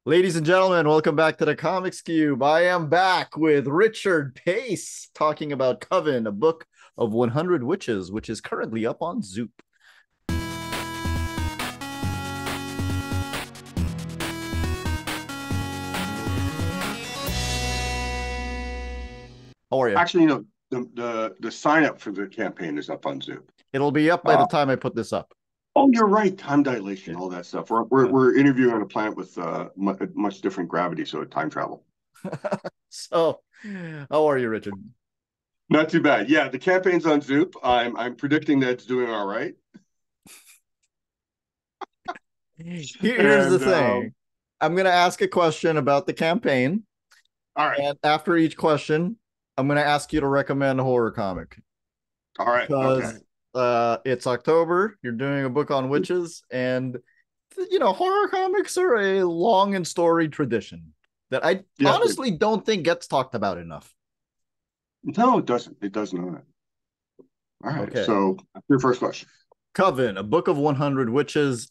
Ladies and gentlemen, welcome back to the Comics Cube. I am back with Richard Pace talking about Coven, a book of 100 Witches, which is currently up on Zoop. How are you? Actually, no, the sign up for the campaign is up on Zoom. It'll be up by the Uh, time I put this up. oh, you're right. Time dilation, Yeah. all that stuff. We're interviewing on a planet with much different gravity, so time travel. So, how are you, Richard? Not too bad. Yeah, the campaign's on Zoom. I'm predicting that it's doing all right. Here's the And thing. I'm going to ask a question about the campaign, all right, and after each question, I'm going to ask you to recommend a horror comic. all right, okay. Because it's October. You're doing a book on witches, and horror comics are a long and storied tradition that I Yeah, honestly don't think gets talked about enough. no, it doesn't. It does not. All right. Okay, So your first question. Coven, a book of 100 witches.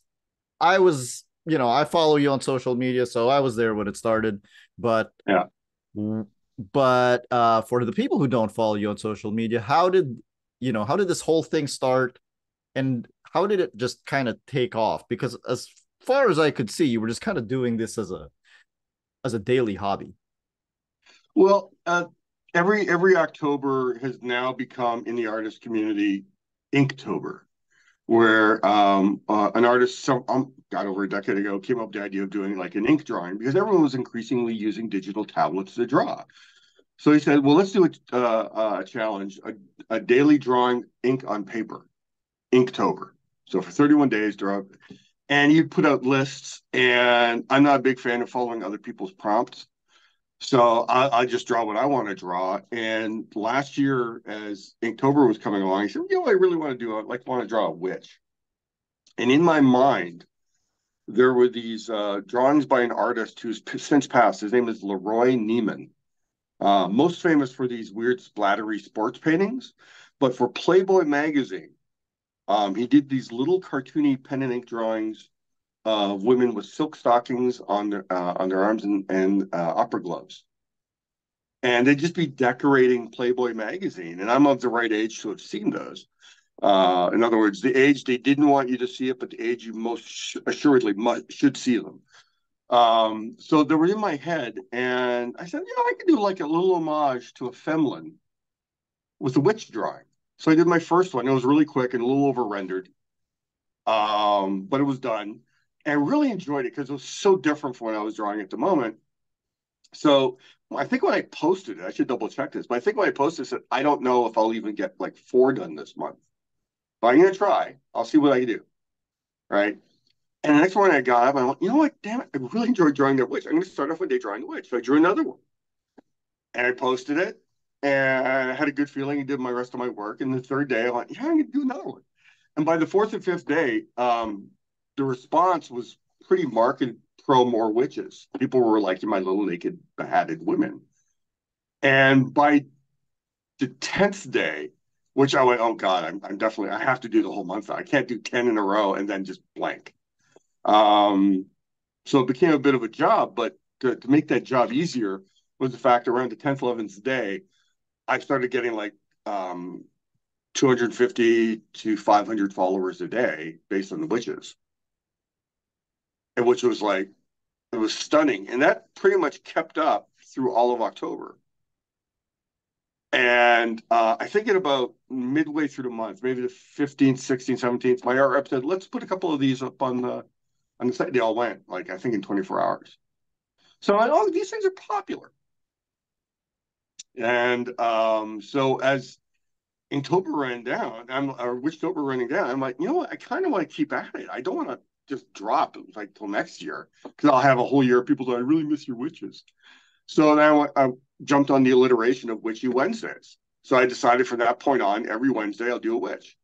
I was, I follow you on social media, so I was there when it started. But Yeah. for the people who don't follow you on social media, how did this whole thing start? And how did it just kind of take off? Because as far as I could see, you were just kind of doing this as a daily hobby. Well, every October has now become in the artist community Inktober, where an artist got over a decade ago came up with the idea of doing like an ink drawing because everyone was increasingly using digital tablets to draw. So he said, "Well, let's do a challenge, a daily drawing ink on paper, Inktober." So for 31 days, draw, and you put out lists. And I'm not a big fan of following other people's prompts. So I just draw what I want to draw. And last year, as Inktober was coming along, I said, "You know, what I really want to do. I like want to draw a witch." And in my mind, there were these drawings by an artist who's since passed. His name is Leroy Neiman, most famous for these weird splattery sports paintings, but for Playboy magazine, he did these little cartoony pen and ink drawings of women with silk stockings on their arms and opera gloves, and they'd just be decorating Playboy magazine. And I'm of the right age to have seen those. In other words, the age they didn't want you to see it, but the age you most assuredly should see them. So they were in my head, and I said, I could do like a little homage to a Femlin with a witch drawing. So I did my first one. It was really quick and a little over rendered, but it was done. And I really enjoyed it because it was so different from what I was drawing at the moment. So I think when I posted it, I should double check this, but I think when I posted it, I said, I don't know if I'll even get like 4 done this month, but I'm going to try. I'll see what I can do. Right. And the next morning I got up and I went, you know what? Damn it. I really enjoyed drawing that witch. I'm going to start off one day drawing the witch. So I drew another one and I posted it and I had a good feeling and did my rest of my work. And the third day I went, yeah, I'm going to do another one. And by the fourth and fifth day, the response was pretty marked pro more witches. People were like, my little naked beheaded women. And by the 10th day, which I went, oh God, I'm definitely, I have to do the whole month. I can't do 10 in a row and then just blank. Um, so it became a bit of a job, but to make that job easier was the fact around the 10th, 11th day, I started getting like 250 to 500 followers a day based on the witches, and which was like, it was stunning. And that pretty much kept up through all of October. And I think at about midway through the month, maybe the 15th, 16th, 17th, my art rep said, let's put a couple of these up on the site. They all went, like, I think in 24 hours. So I, oh, these things are popular. And so as Inktober ran down, or Witchtober running down, I'm like, you know what? I kind of want to keep at it. I don't want to just drop it like till next year because I'll have a whole year of people say, I really miss your witches. So then I jumped on the alliteration of Witchy Wednesdays. So I decided from that point on, every Wednesday I'll do a witch.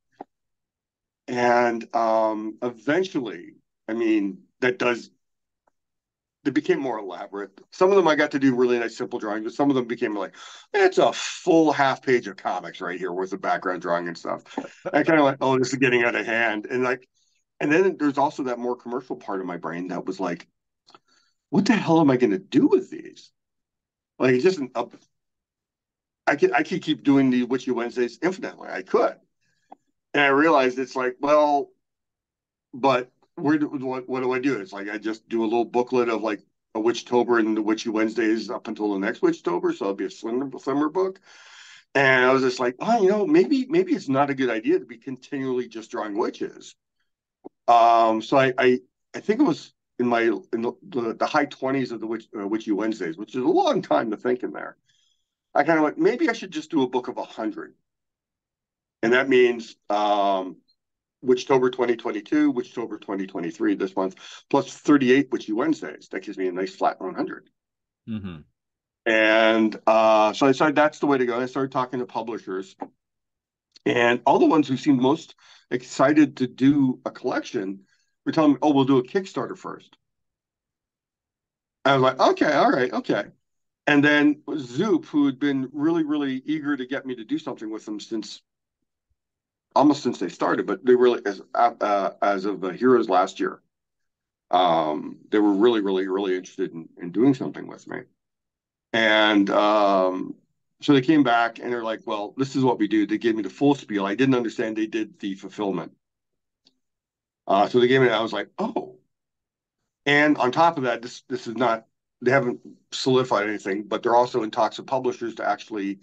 And eventually, I mean, that does they became more elaborate. Some of them I got to do really nice simple drawings, but some of them became like, it's a full half page of comics right here with the background drawing and stuff. I kind of like, oh, this is getting out of hand. And then there's also that more commercial part of my brain that was like, what the hell am I going to do with these? Like, it's just I could keep doing the Witchy Wednesdays infinitely. I could, and I realized it's like, well, but what do I do? It's like I just do a little booklet of like a Witchtober and the Witchy Wednesdays up until the next Witchtober, so it'll be a slimmer book. And I was just like, oh, maybe it's not a good idea to be continually just drawing witches. So I think it was in the high 20s of the Witchy Wednesdays, which is a long time to think in there. I kind of went, maybe I should just do a book of 100. And that means Witchtober 2022, Witchtober 2023 this month, plus 38 Witchy Wednesdays. That gives me a nice flat 100. Mm-hmm. And so I decided that's the way to go. I started talking to publishers, and all the ones who seemed most excited to do a collection were telling me, oh, we'll do a Kickstarter first. I was like, okay, all right, okay. And then Zoop, who had been really, really eager to get me to do something with them since almost since they started, but they really, as of the Heroes last year, they were really, really, really interested in doing something with me. And so they came back and they're like, well, this is what we do. They gave me the full spiel. I didn't understand they did the fulfillment. So they gave me, I was like, oh. And on top of that, this is not, they haven't solidified anything, but they're also in talks with publishers to actually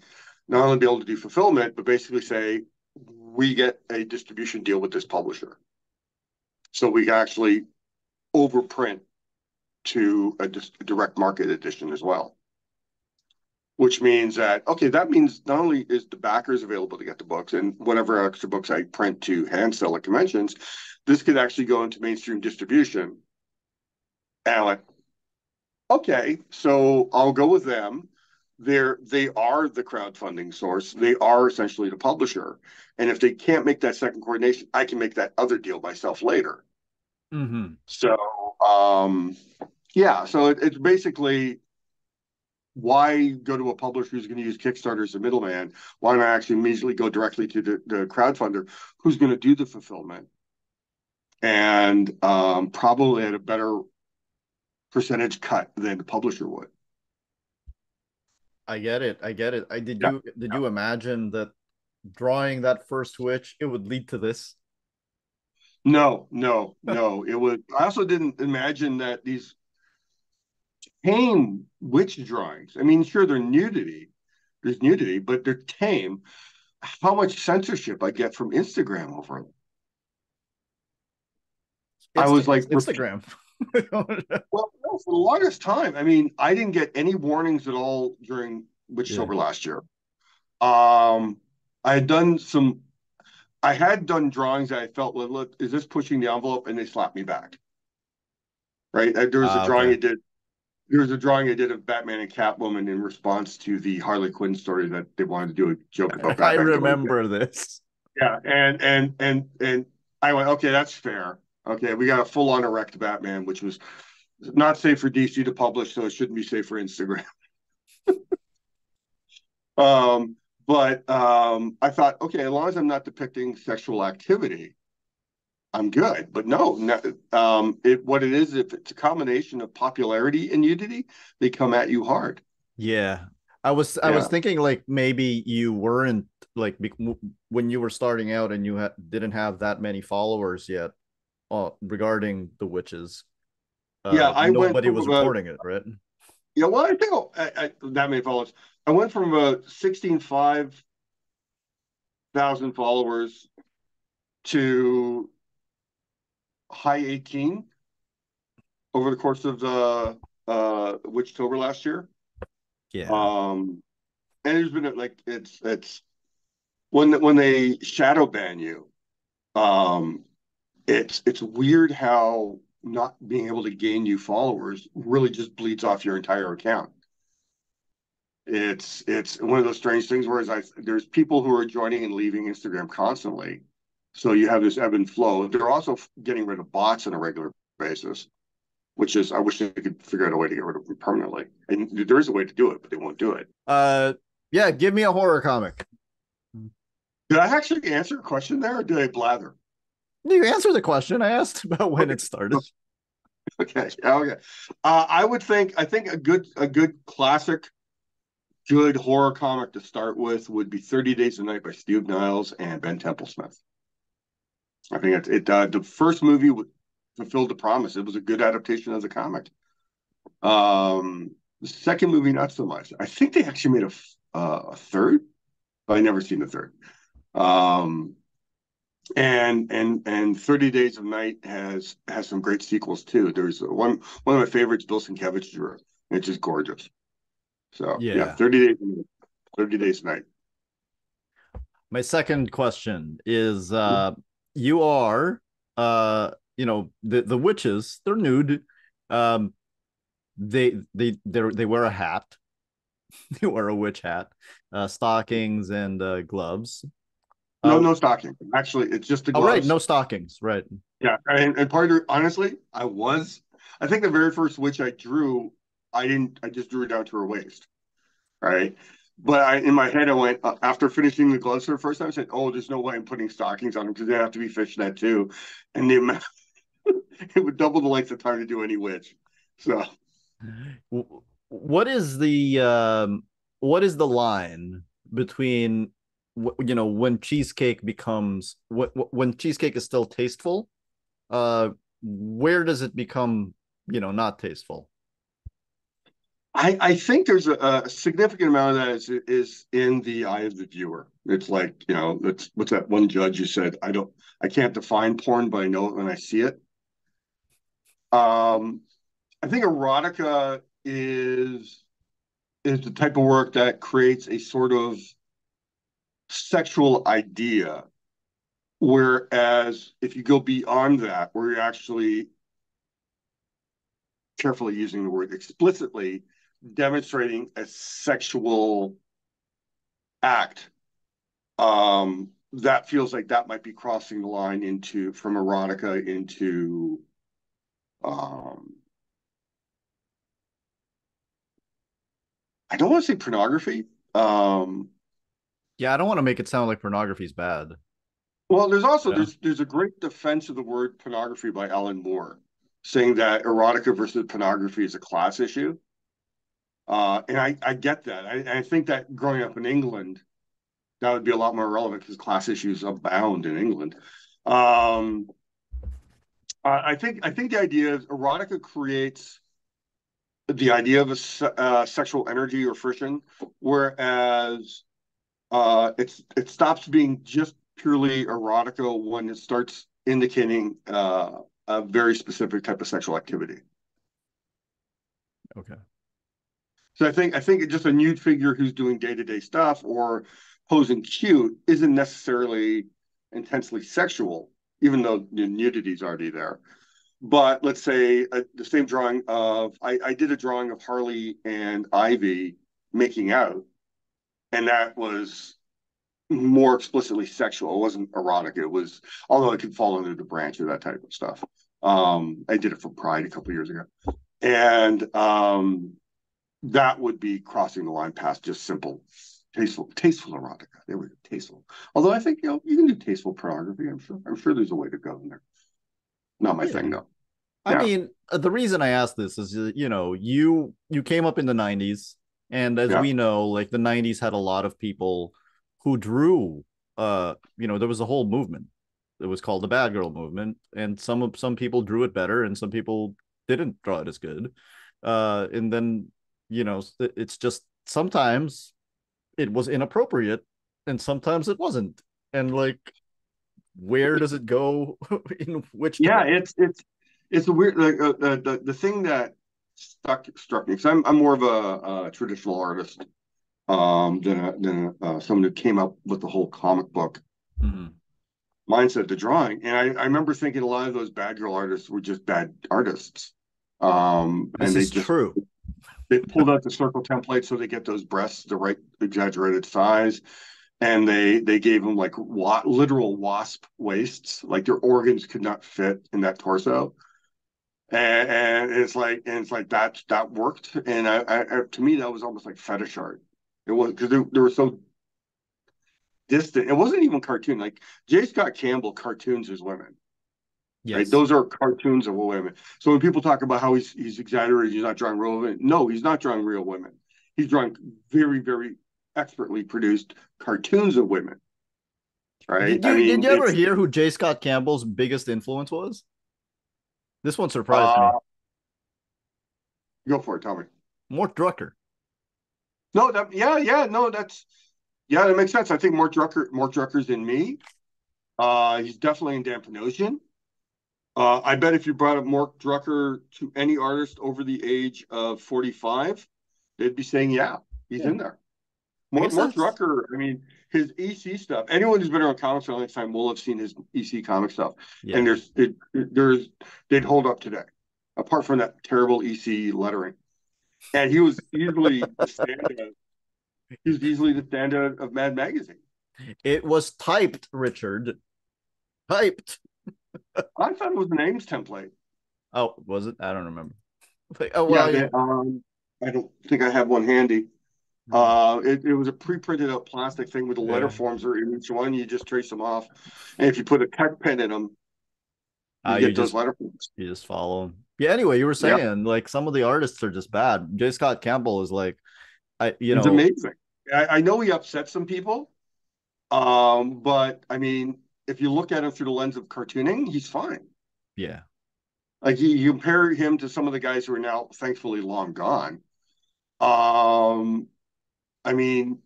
not only be able to do fulfillment, but basically say, we get a distribution deal with this publisher. So we can actually overprint to a direct market edition as well. Which means that, okay, that means not only is the backers available to get the books and whatever extra books I print to hand sell at conventions, this could actually go into mainstream distribution. And I'm like, okay, so I'll go with them. They are the crowdfunding source. They are essentially the publisher. And if they can't make that second coordination, I can make that other deal myself later. Mm-hmm. So yeah, so it's basically why go to a publisher who's going to use Kickstarter as a middleman? Why not actually immediately go directly to the crowdfunder who's going to do the fulfillment and probably at a better percentage cut than the publisher would? I get it. I get it. I did Yeah. you imagine that drawing that first witch it would lead to this? No, no, no. It would. I also didn't imagine that these tame witch drawings. I mean, sure, they're nudity. There's nudity, but they're tame. How much censorship I get from Instagram over them. I was like, It's Instagram. well, no, for the longest time. I mean, I didn't get any warnings at all during Yeah. Witchtober last year. Um, I had done some. I had done drawings that I felt, look, is this pushing the envelope? And they slapped me back. Right? There was a drawing Okay. I did. There was a drawing I did of Batman and Catwoman in response to the Harley Quinn story that they wanted to do a joke about I Batman going. remember this. Yeah, and I went, okay, that's fair. Okay, we got a full on erect Batman, which was not safe for DC to publish, so it shouldn't be safe for Instagram. Um, but I thought, okay, as long as I'm not depicting sexual activity, I'm good. But no, what it is, if it's a combination of popularity and nudity, they come at you hard. Yeah. I was Yeah. thinking like maybe you weren't like when you were starting out and you didn't have that many followers yet regarding the witches. Yeah, I went Nobody from was reporting it, right? yeah, well, I think that many followers. I went from 16,500 followers to high 18 over the course of the Witchtober last year. Yeah. Um, and there's been like it's when they shadow ban you, um, it's weird how not being able to gain new followers really just bleeds off your entire account. It's one of those strange things. Whereas there's people who are joining and leaving Instagram constantly, so you have this ebb and flow. They're also getting rid of bots on a regular basis, which is I wish they could figure out a way to get rid of them permanently. And there is a way to do it, but they won't do it. Uh yeah, give me a horror comic. Did I actually answer a question there, or did I blather? You answer the question I asked about when Okay. it started. Okay. Okay. I think a good classic, good horror comic to start with would be 30 Days a Night by Steve Niles and Ben Temple-Smith. I think the first movie fulfilled the promise. It was a good adaptation of the comic. The second movie, not so much. I think they actually made a third, but I never seen the third. Um, and 30 Days of Night has some great sequels too. There's one of my favorites, Bill Sienkiewicz drew. It's just gorgeous. So yeah, Yeah. 30 Days of Night. My second question is you are the witches, they're nude. Um they wear a hat. They wear a witch hat, stockings and gloves. No, Uh no stocking. Actually, it's just the oh right, gloves. no stockings, right. Yeah, and part of honestly, I think the very first witch I drew, I just drew it down to her waist, right? But in my head, I went after finishing the gloves for the first time. I said, "Oh, there's no way I'm putting stockings on them because they have to be fishnet too," and it would double the length of time to do any witch. So What is the line between when cheesecake becomes when cheesecake is still tasteful, uh where does it become not tasteful? I think there's a significant amount of that is in the eye of the viewer. It's like, it's what's that one judge who said, I can't define porn, but I know it when I see it. Um, I think erotica is the type of work that creates a sort of sexual idea. Whereas if you go beyond that, where you're actually carefully using the word explicitly demonstrating a sexual act, that feels like that might be crossing the line into from erotica into um, I don't want to say pornography. Um, Yeah, I don't want to make it sound like pornography is bad. well, there's also Yeah. there's a great defense of the word pornography by Alan Moore, saying that erotica versus pornography is a class issue. And I get that. I think that growing up in England, that would be a lot more relevant because class issues abound in England. Um, I think the idea is erotica creates the idea of a sexual energy or friction, whereas it stops being just purely erotica when it starts indicating a very specific type of sexual activity. Okay. So I think just a nude figure who's doing day to day stuff or posing cute isn't necessarily intensely sexual, even though the nudity is already there. But let's say the same drawing of I did a drawing of Harley and Ivy making out, and that was more explicitly sexual. It wasn't erotic. It was, although it could fall under the branch of that type of stuff. I did it for Pride a couple of years ago, and that would be crossing the line past just simple tasteful erotica. There we go, tasteful. Although I think you can do tasteful pornography. I'm sure there's a way to go in there. Not my Yeah. thing though. I Yeah, mean, the reason I asked this is, you came up in the 90s, and as yeah. we know, like the 90s had a lot of people who drew, there was a whole movement. It was called the Bad Girl movement, and some people drew it better and some people didn't draw it as good. And then, it's just sometimes it was inappropriate and sometimes it wasn't. And like, where does it go in which Yeah, direction? it's a weird like the thing that struck me because I'm more of a traditional artist than someone who came up with the whole comic book Mhm. mindset to drawing. And I remember thinking a lot of those bad girl artists were just bad artists, and This is true. they pulled out the circle template so they get those breasts the right exaggerated size, and they gave them like literal wasp waists, like their organs could not fit in that torso. And it's like that worked, and to me that was almost like fetish art. It was because they were so distant. It wasn't even cartoon. Like J. Scott Campbell cartoons his women. right? Yes. Those are cartoons of women. So when people talk about how he's exaggerated, he's not drawing real women. No, he's not drawing real women. He's drawing very, very expertly produced cartoons of women, right? I Did mean, you ever it's hear who J. Scott Campbell's biggest influence was? This one surprised me. uh go for it, tell me. Mort Drucker. No, that yeah, no, that's yeah, that makes sense. I think Mort Drucker's in me. He's definitely in Dan Panosian. I bet if you brought up Mort Drucker to any artist over the age of 45, they'd be saying, yeah, he's Yeah, in there. I guess Mort that's Drucker, I mean, his EC stuff, anyone who's been around comics for a long time will have seen his EC comic stuff. And yeah. they'd hold up today, apart from that terrible EC lettering. And he was easily the standout. He was easily the standout of Mad Magazine. It was typed, Richard. Typed. I thought it was an Ames template. Oh, was it? I don't remember. Oh Yeah, well, yeah. I don't think I have one handy. It was a pre-printed out plastic thing with the letter Yeah. forms are in each one. You just trace them off, and if you put a tech pen in them, you You get those just letter forms. follow them. Yeah. Anyway, you were Yeah, saying like some of the artists are just bad. J. Scott Campbell is like, I you it's know, amazing. I know he upset some people, but I mean, if you look at him through the lens of cartooning, he's fine. yeah. Like you compare him to some of the guys who are now thankfully long gone. Um, I mean,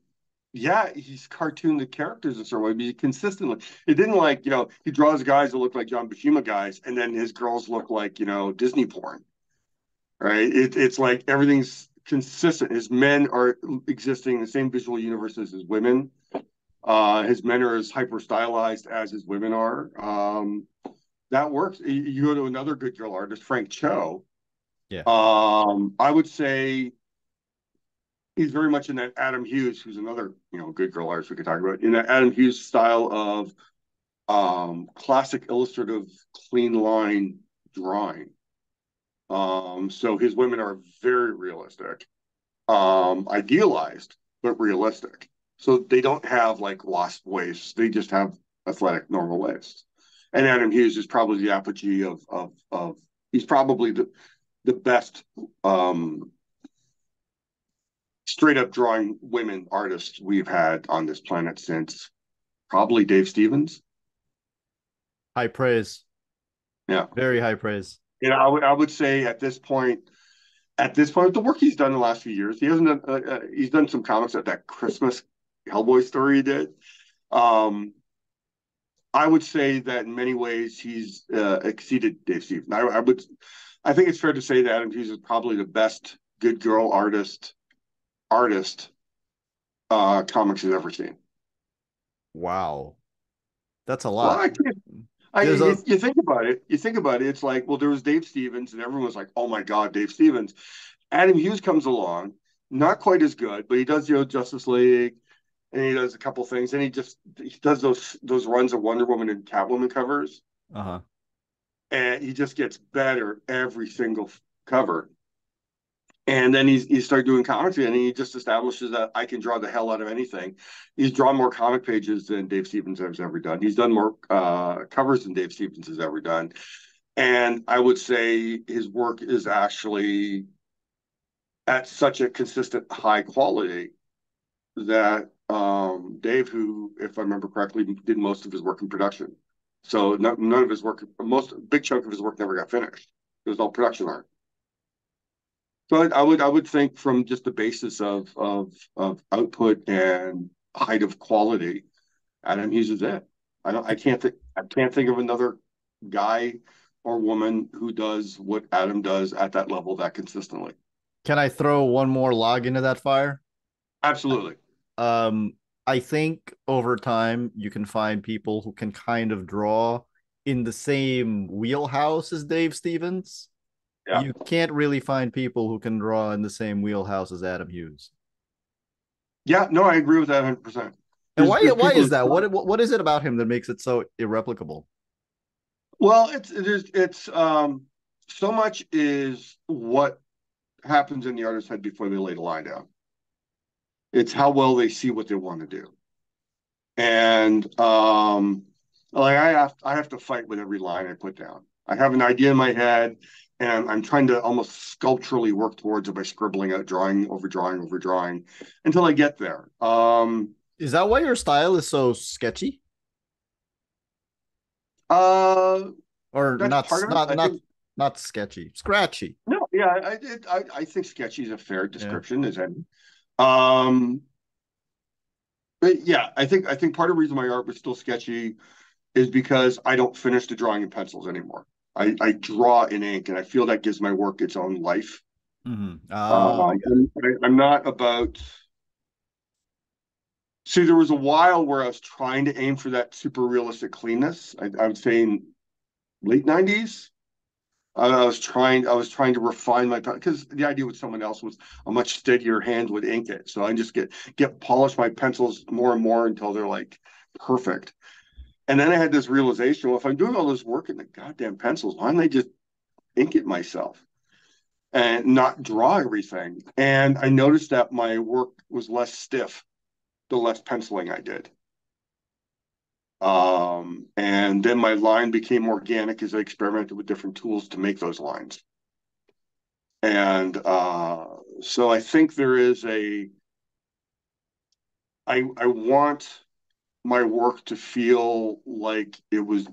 yeah, he's cartooned the characters in some way, but he consistently. It didn't like, he draws guys that look like John Buscema guys, and then his girls look like, Disney porn, right? It's like everything's consistent. His men are existing in the same visual universe as his women. His men are as hyper stylized as his women are. That works. You go to another good girl artist, Frank Cho. Yeah. I would say he's very much in that Adam Hughes, who's another good girl artist we could talk about, in that Adam Hughes style of classic illustrative clean line drawing. So his women are very realistic, idealized but realistic. So they don't have like wasp waists; they just have athletic normal waists. And Adam Hughes is probably the apogee of he's probably the best straight up drawing women artists we've had on this planet since probably Dave Stevens. High praise. Yeah, Very high praise. I would say at this point, the work he's done in the last few years, he hasn't done, he's done some comics at that Christmas Hellboy story he did. Um, I would say that in many ways he's exceeded Dave Stevens. I think it's fair to say that Adam Hughes is probably the best good girl artist comics has ever seen. Wow. That's a Well, lot. I can't. There's a You think about it. You think about it. It's like, well, there was Dave Stevens, and everyone was like, "Oh my God, Dave Stevens." Adam Hughes comes along, not quite as good, but he does Justice League, and he does a couple things, and he does those runs of Wonder Woman and Catwoman covers, uh-huh. and he just gets better every single cover. And then he started doing comics again, and he just establishes that I can draw the hell out of anything. He's drawn more comic pages than Dave Stevens has ever done. He's done more covers than Dave Stevens has ever done. And I would say his work is actually at such a consistent high quality that Dave, who, if I remember correctly, did most of his work in production. So none of his work, most big chunk of his work never got finished. It was all production art. So I would think from just the basis of output and height of quality, Adam Hughes is it. I can't think of another guy or woman who does what Adam does at that level that consistently. Can I throw one more log into that fire? Absolutely. Um, I think over time you can find people who can kind of draw in the same wheelhouse as Dave Stevens. Yeah. You can't really find people who can draw in the same wheelhouse as Adam Hughes. Yeah, no, I agree with that 100%. And There's why people is who, that? What is it about him that makes it so irreplicable? well, it's so much is what happens in the artist's head before they lay the line down. It's how well they see what they want to do. And like I have to fight with every line I put down. I have an idea in my head, and I'm trying to almost sculpturally work towards it by scribbling out drawing over drawing over drawing until I get there. Is that why your style is so sketchy? Uh, Or that's not part of it. I think not sketchy, scratchy. no, yeah, I think sketchy is a fair Yeah. description. Is any. Um, but yeah, I think part of the reason my art was still sketchy is because I don't finish the drawing in pencils anymore. I draw in ink, and I feel that gives my work its own life. I get it. I'm not about. See, there was a while where I was trying to aim for that super realistic cleanness. I would say in late '90s. I was trying to refine my because the idea with someone else was a much steadier hand would ink it. So I just get polish my pencils more and more until they're like perfect. And then I had this realization: well, if I'm doing all this work in the goddamn pencils, why don't I just ink it myself and not draw everything? And I noticed that my work was less stiff the less penciling I did. And then my line became organic as I experimented with different tools to make those lines. And so I think there is I want my work to feel like it was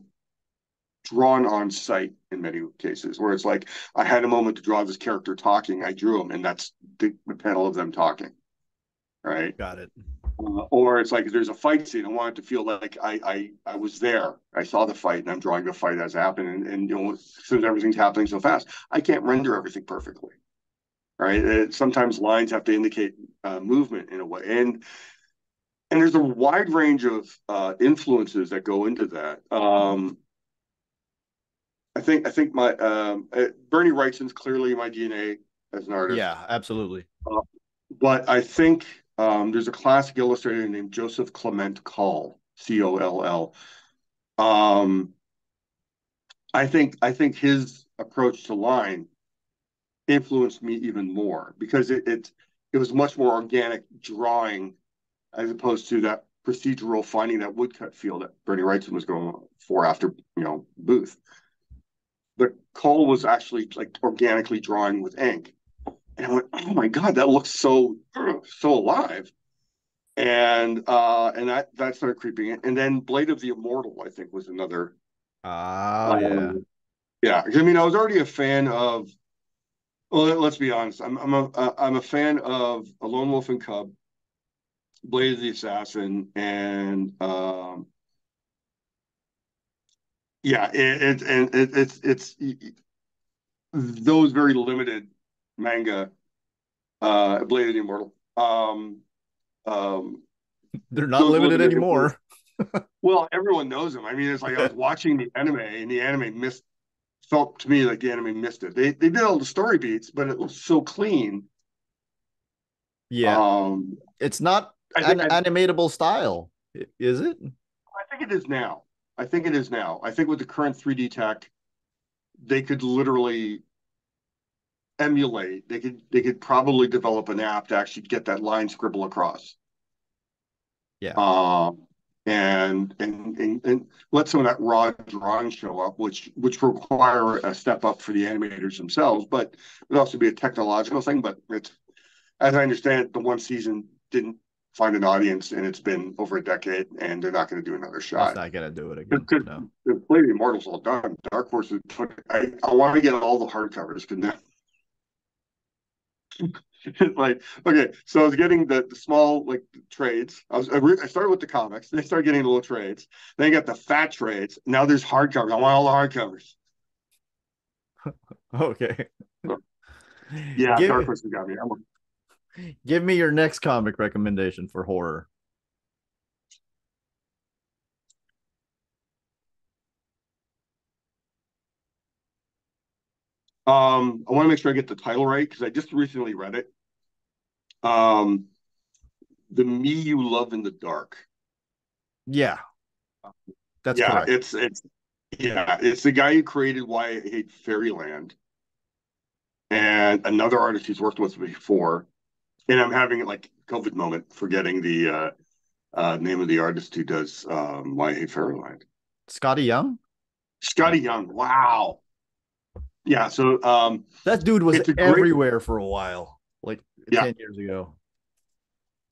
drawn on site in many cases, where it's like I had a moment to draw this character talking, I drew them, and that's the panel of them talking, right? Got it. Or it's like there's a fight scene. I want it to feel like I was there. I saw the fight, and I'm drawing the fight as happened. And since everything's happening so fast, I can't render everything perfectly. Right? Sometimes lines have to indicate movement in a way, and there's a wide range of influences that go into that. I think my Bernie Wrightson's clearly my DNA as an artist. Yeah, absolutely. Uh, but I think there's a classic illustrator named Joseph Clement Coll, Coll. Um, I think his approach to line influenced me even more because it was much more organic drawing as opposed to that procedural finding that woodcut feel that Bernie Wrightson was going for after Booth. But Cole was actually like organically drawing with ink, and I went, "Oh my god, that looks so alive." And that started creeping in. And then Blade of the Immortal, I think, was another. Oh yeah. Um, yeah, I mean, I was already a fan of. Well, let's be honest. I'm a fan of A Lone Wolf and Cub, Blade of the Assassin, and yeah, it's those very limited manga, Blade of the Immortal. Um, They're not those limited limited influence. anymore. Well, everyone knows them. I mean, it's like I was watching the anime, and the anime missed felt to me like the anime missed it. They did all the story beats, but it was so clean. Yeah. Um, It's not I think an animatable style, is it? I think it is now. I think it is now. I think with the current 3D tech, they could literally emulate. They could probably develop an app to actually get that line scribble across. Yeah. Um, and let some of that raw drawing show up, which require a step up for the animators themselves, but it would also be a technological thing. But it's as I understand it, the one season didn't find an audience, and it's been over a decade, and they're not going to do another He's shot. not gonna do it again. Because No. the Play the Immortals all done. Dark Horse is put. I want to get all the hardcovers because now like okay, so I was getting the small like trades. I started with the comics, then I started getting the little trades. Then I got the fat trades. Now there's hardcovers. I want all the hardcovers. Okay. So, yeah, Dark Give Horse has got me. give me your next comic recommendation for horror. I want to make sure I get the title right because I just recently read it. Um, the Me You Love in the Dark. Yeah, that's Yeah, correct. it's the guy who created Why I Hate Fairyland and another artist he's worked with before. And I'm having like COVID moment, forgetting the name of the artist who does Why I Hate Fairyland. Scotty Young? Scotty Young. Wow. Yeah, so That dude was it's a great, everywhere for a while, like yeah, 10 years ago.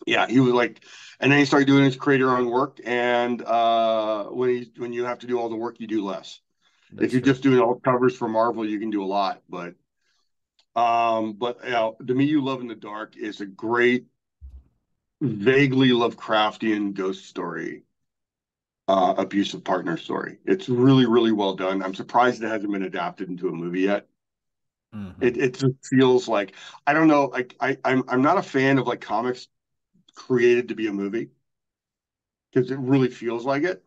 yeah. He was like, and then he started doing his creator own work. And when you have to do all the work, you do less. If That's you're true. just doing all covers for Marvel, you can do a lot. But you know, To Me You Love in the Dark is a great, vaguely Lovecraftian ghost story, abusive partner story. It's really, really well done. I'm surprised it hasn't been adapted into a movie yet. Hmm. It just feels like, I don't know, like I'm not a fan of like comics created to be a movie because it really feels like it.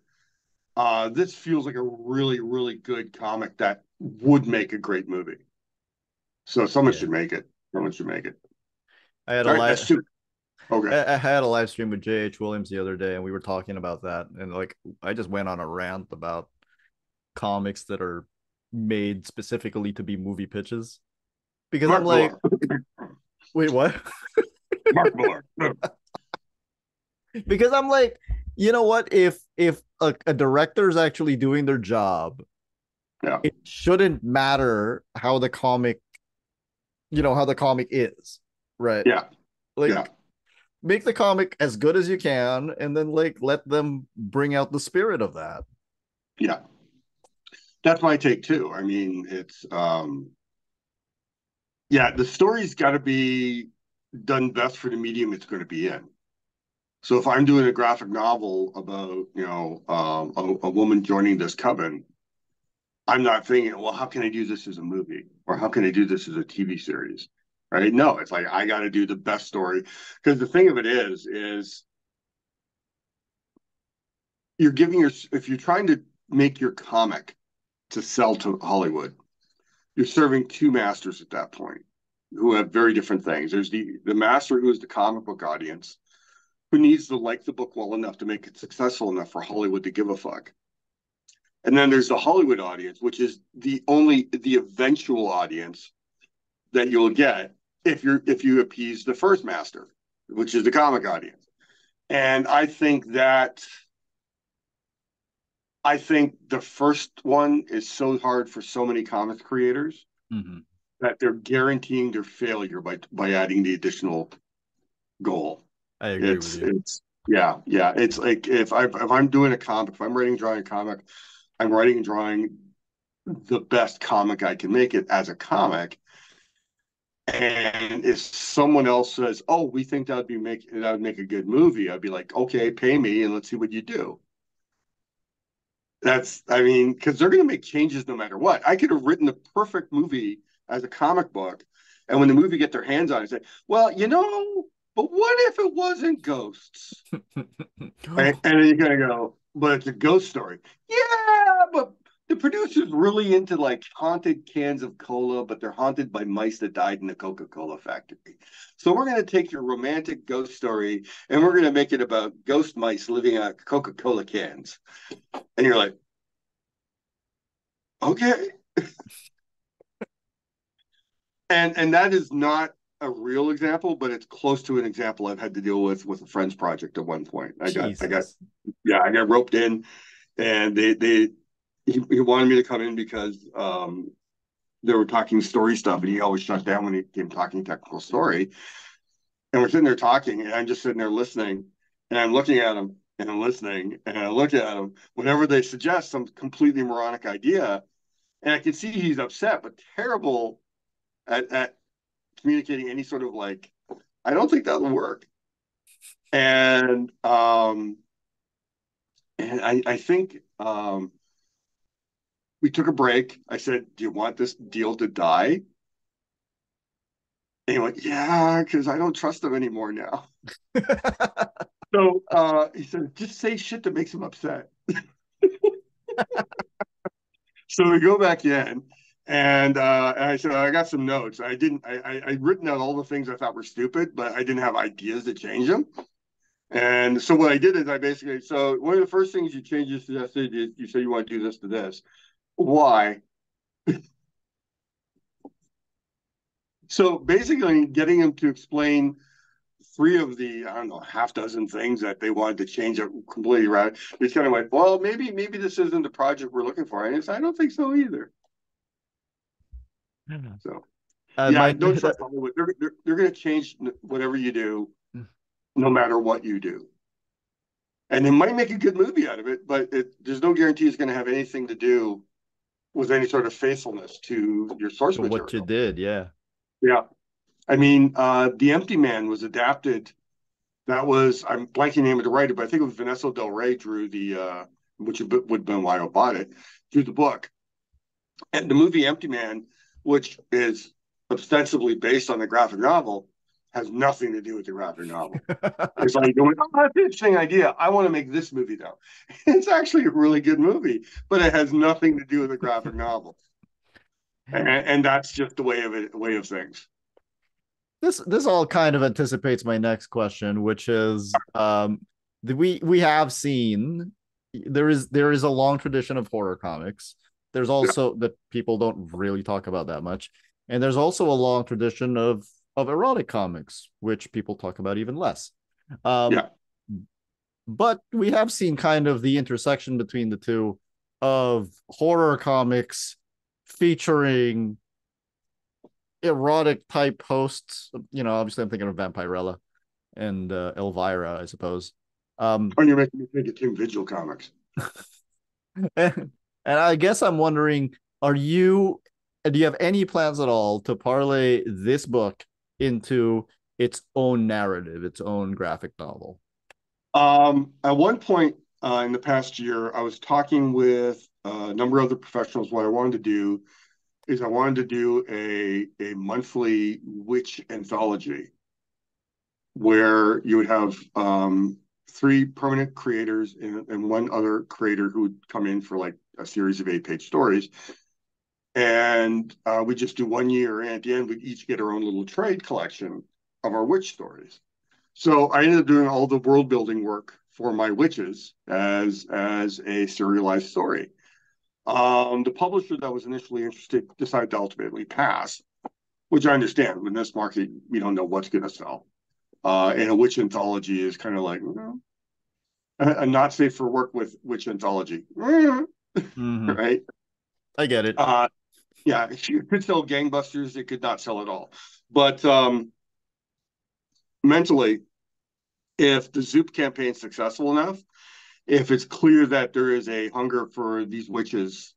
This feels like a really, really good comic that would make a great movie. So someone Yeah. should make it. Someone should make it. I had a All right, that's live two. Okay. I had a live stream with JH Williams the other day, and we were talking about that, and like I just went on a rant about comics that are made specifically to be movie pitches because I'm Mark like, Millar. wait, what? Mark Millar. Because I'm like, you know what? If a director is actually doing their job, Yeah. it shouldn't matter how the comic, how the comic is, right? Yeah. Yeah. Like make the comic as good as you can, and then like let them bring out the spirit of that. Yeah. That's my take too. I mean, yeah, the story's got to be done best for the medium it's going to be in. So if I'm doing a graphic novel about, a woman joining this coven, I'm not thinking, well, how can I do this as a movie or how can I do this as a TV series? Right? No, it's like I got to do the best story because the thing of it is you're giving your if you're trying to make your comic to sell to Hollywood, you're serving two masters at that point who have very different things. There's the master who is the comic book audience who needs to like the book well enough to make it successful enough for Hollywood to give a fuck. And then there's the Hollywood audience, which is the eventual audience that you'll get if you appease the first master, which is the comic audience. And I think the first one is so hard for so many comics creators Mm-hmm. that they're guaranteeing their failure by adding the additional goal. I agree with It's you. it's yeah, yeah. It's like if I'm doing a comic, if I'm writing drawing a comic, I'm writing and drawing the best comic I can make it as a comic. And if someone else says, "Oh, we think that would make a good movie," I'd be like, "Okay, pay me and let's see what you do." I mean, because they're going to make changes no matter what. I could have written the perfect movie as a comic book, and when the movie get their hands on it, say, "Well, but what if it wasn't ghosts?" Right? And then you're going to go, "But it's a ghost story." Yeah, but the producer's really into like haunted cans of cola, but they're haunted by mice that died in the Coca-Cola factory. So we're going to take your romantic ghost story and we're going to make it about ghost mice living out Coca-Cola cans. And you're like, okay. And that is not a real example, but it's close to an example I've had to deal with a friend's project at one point. Jesus. I got roped in, and he wanted me to come in because they were talking story stuff, and he always shut down when he came talking technical story. And we're sitting there talking, and I'm just sitting there listening, and I'm looking at him, and I'm listening, and I look at him. Whenever they suggest some completely moronic idea, and I can see he's upset, but terrible at communicating any sort of like, I don't think that'll work. And I think we took a break. I said, "Do you want this deal to die?" And he went, "Yeah, because I don't trust him anymore now." So he said, "Just say shit that makes him upset." So we go back in, and I said, "I got some notes. I didn't. I written down all the things I thought were stupid, but I didn't have ideas to change them." And so what I did is so one of the first things you change is suggested is you say you want to do this to this. Why? So basically getting him to explain three of the, I don't know, half dozen things that they wanted to change it completely around. It's kind of like, well, maybe this isn't the project we're looking for. And I don't think so either. So My yeah, don't trust Hollywood. They're going to change whatever you do, no matter what you do. And they might make a good movie out of it, but there's no guarantee it's going to have anything to do with any sort of faithfulness to your source what you material. did, yeah. Yeah. I mean, The Empty Man was adapted. That was, I'm blanking the name of the writer, but I think it was Vanessa Del Rey drew which would have been why I bought it, drew the book. And the movie Empty Man, which is ostensibly based on the graphic novel, has nothing to do with the graphic novel. It's like going, oh, that's an interesting idea. I want to make this movie though. It's actually a really good movie, but it has nothing to do with the graphic novel. And that's just the way of things. This all kind of anticipates my next question, which is we have seen there is a long tradition of horror comics. There's Yeah, also that people don't really talk about that much, and there's also a long tradition of erotic comics, which people talk about even less. Um, yeah. but we have seen kind of the intersection between the two of horror comics featuring erotic type hosts. Obviously, I'm thinking of Vampirella and Elvira, I suppose. Oh, you're making me think of Tim Vigil comics. and I guess I'm wondering, do you have any plans at all to parlay this book into its own narrative, its own graphic novel? At one point in the past year, I was talking with a number of other professionals. What I wanted to do is I wanted to do a monthly witch anthology where you would have three permanent creators and one other creator who would come in for like a series of 8-page stories. And we just do 1 year, and at the end, we each get our own little trade collection of our witch stories. So I ended up doing all the world building work for my witches as a serialized story. The publisher that was initially interested decided to ultimately pass, which I understand. In this market, we don't know what's going to sell. And a witch anthology is kind of like not safe for work with witch anthology, Mm-hmm. right? I get it. Uh, yeah, it could sell gangbusters. It could not sell at all. But mentally, if the Zoop campaign is successful enough, if it's clear that there is a hunger for these witches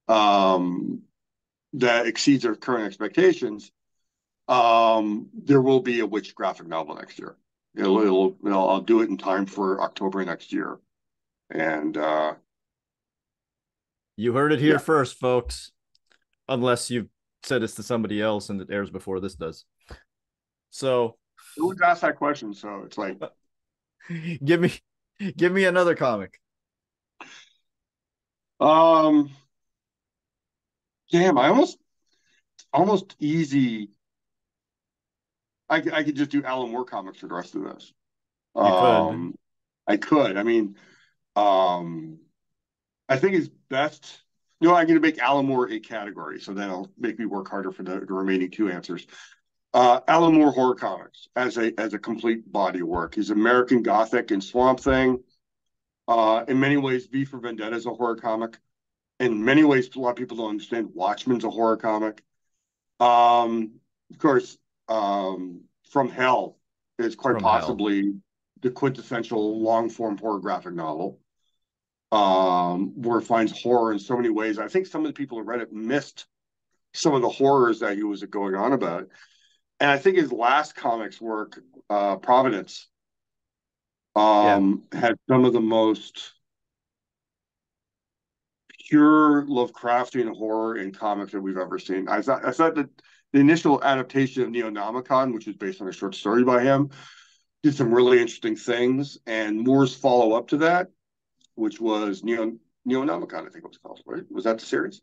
um, that exceeds our current expectations, there will be a witch graphic novel next year. I'll do it in time for October next year, and You heard it here yeah, first, folks. Unless you've said this to somebody else and it airs before this does. So who was asked that question? So it's like, give me give me another comic. um, damn, I almost easy. I could just do Alan Moore comics for the rest of this. You could. Um, I could. I mean, um, I think it's best. I'm going to make Alan Moore a category, so that'll make me work harder for the remaining two answers. Alan Moore horror comics as a complete body of work. He's American Gothic and Swamp Thing. In many ways, V for Vendetta is a horror comic. In many ways, a lot of people don't understand Watchmen's a horror comic. Of course, From Hell is quite From Hell. possibly the quintessential long form horror graphic novel, where it finds horror in so many ways. I think some of the people who read it missed some of the horrors that he was going on about. And I think his last comics work, Providence, Yeah. had some of the most pure Lovecraftian horror in comics that we've ever seen. I thought that the initial adaptation of Neonomicon, which is based on a short story by him, did some really interesting things. And Moore's follow up to that, which was Neonomicon, I think it was called. Right? Was that the series?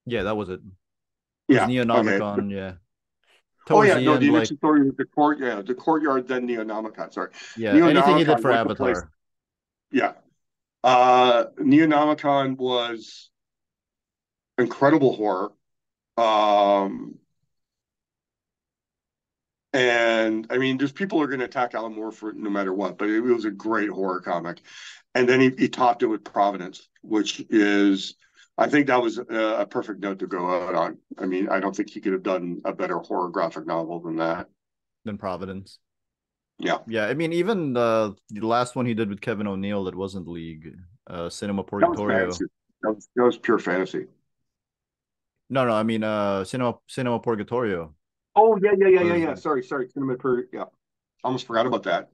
Yeah, that was it. It was Yeah. Okay. Neonomicon, yeah. Oh Towards yeah, the no, the end, initial story was the court. Yeah, the courtyard, then Neonomicon. Sorry, yeah, anything he did Neonomicon for was the place. Avatar. Yeah, Neonomicon was incredible horror. Um, and I mean, there's people who are going to attack Alan Moore for it no matter what, but it was a great horror comic. And then he topped it with Providence, which is I think that was a perfect note to go out on. I mean, I don't think he could have done a better horror graphic novel than that. Than Providence. Yeah, Yeah, I mean, even the last one he did with Kevin O'Neill that wasn't League, Cinema that was Purgatorio. fantasy. That was pure fantasy. No, no, I mean, Cinema Purgatorio Oh was yeah. Sorry. Cinema per yeah. Almost forgot about that.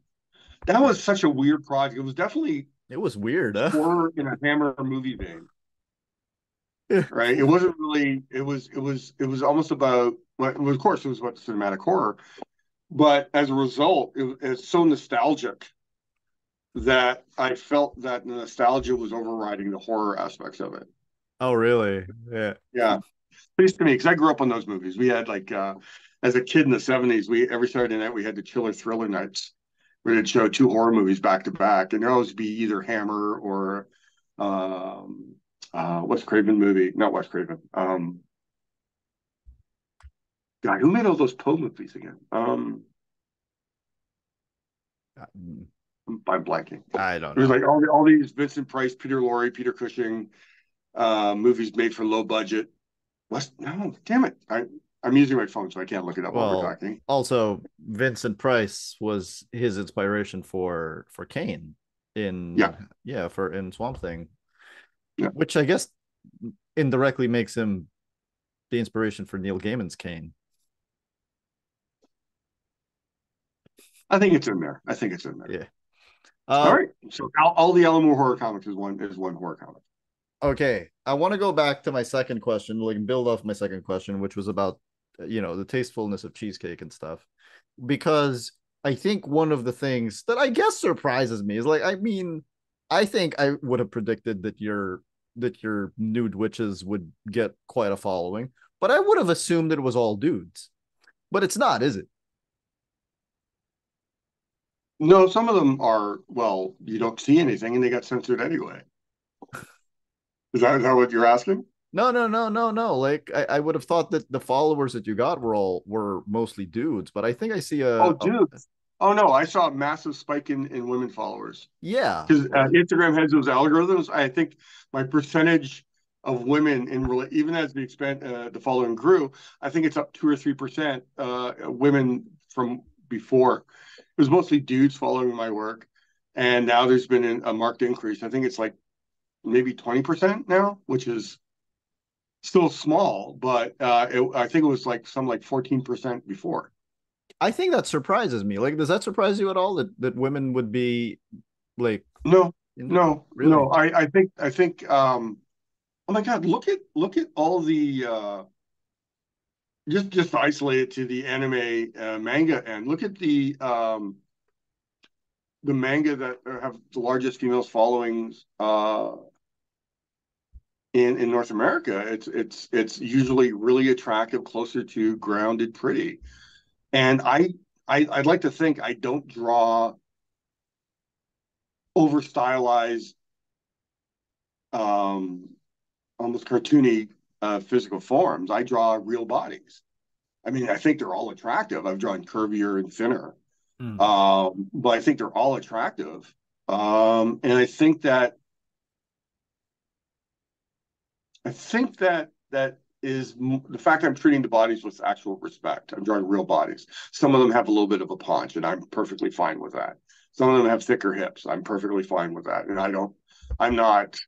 That yeah, was such a weird project. It was definitely it was weird, huh? horror in a Hammer movie vein, Yeah. right? It wasn't really. It was almost about. Well, of course, it was about cinematic horror, but as a result, it's so nostalgic that I felt that the nostalgia was overriding the horror aspects of it. Oh, really? Yeah. Yeah, at least to me, because I grew up on those movies. We had like as a kid in the '70s, we every Saturday night we had the Chiller Thriller nights. We would show two horror movies back to back, and there always be either Hammer or um, Wes Craven movie, not Wes Craven. God, who made all those Poe movies again? Mm, I'm blanking. I don't There's know. like all these Vincent Price, Peter Lorre, Peter Cushing movies made for low budget. What's no? Damn it! I'm using my phone, so I can't look it up while we're Well, talking. also Vincent Price was his inspiration for Kane Yeah, in yeah for in Swamp Thing, yeah. which I guess indirectly makes him the inspiration for Neil Gaiman's Kane. I think it's in there. I think it's in there. Yeah. All Uh, right. So all the Alamo horror comics is one horror comic. okay. I want to go back to my second question, like build off my second question, which was about the tastefulness of cheesecake and stuff, because I think one of the things that I guess surprises me is like, I mean, I think I would have predicted that your nude witches would get quite a following, but I would have assumed it was all dudes. But it's not, is it? No, some of them are. Well, you don't see anything, and they got censored anyway. Is that what you're asking? No, no, no, no, no. Like I would have thought that the followers that you got were mostly dudes, but I think I see Oh, a dude. Oh no, I saw a massive spike in women followers yeah. because Instagram has those algorithms. I think my percentage of women even as the following grew, I think it's up 2 or 3% women from before. It was mostly dudes following my work, and now there's been a marked increase. I think it's like maybe 20% now, which is still small, but I think it was like 14% before. I think that surprises me. Like, does that surprise you at all that women would be like No, into no. really? I think oh my God, look at all the just isolate it to the anime manga and look at the manga that have the largest females followings in North America. It's usually really attractive, closer to grounded, pretty. And I'd like to think I don't draw over stylized, um, almost cartoony physical forms. I draw real bodies. I mean, I think they're all attractive. I've drawn curvier and thinner, Mm. but I think they're all attractive. And I think that is the fact I'm treating the bodies with actual respect. I'm drawing real bodies. Some of them have a little bit of a paunch, and I'm perfectly fine with that. Some of them have thicker hips. I'm perfectly fine with that. And I'm not,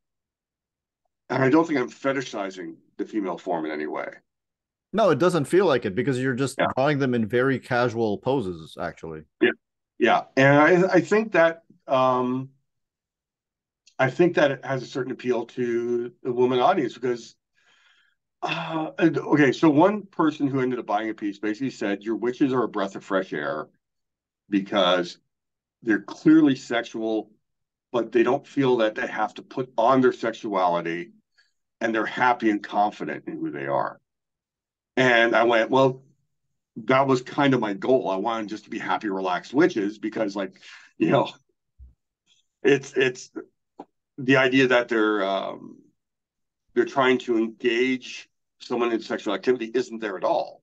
and I don't think I'm fetishizing the female form in any way. No, it doesn't feel like it because you're just Yeah. drawing them in very casual poses, actually. Yeah. Yeah. And I think that it has a certain appeal to the woman audience because okay, so one person who ended up buying a piece basically said your witches are a breath of fresh air because they're clearly sexual, but they don't feel that they have to put on their sexuality and they're happy and confident in who they are. And I went, well, that was kind of my goal. I wanted just to be happy, relaxed witches because, like, you know, it's the idea that they're trying to engage someone in sexual activity isn't there at all,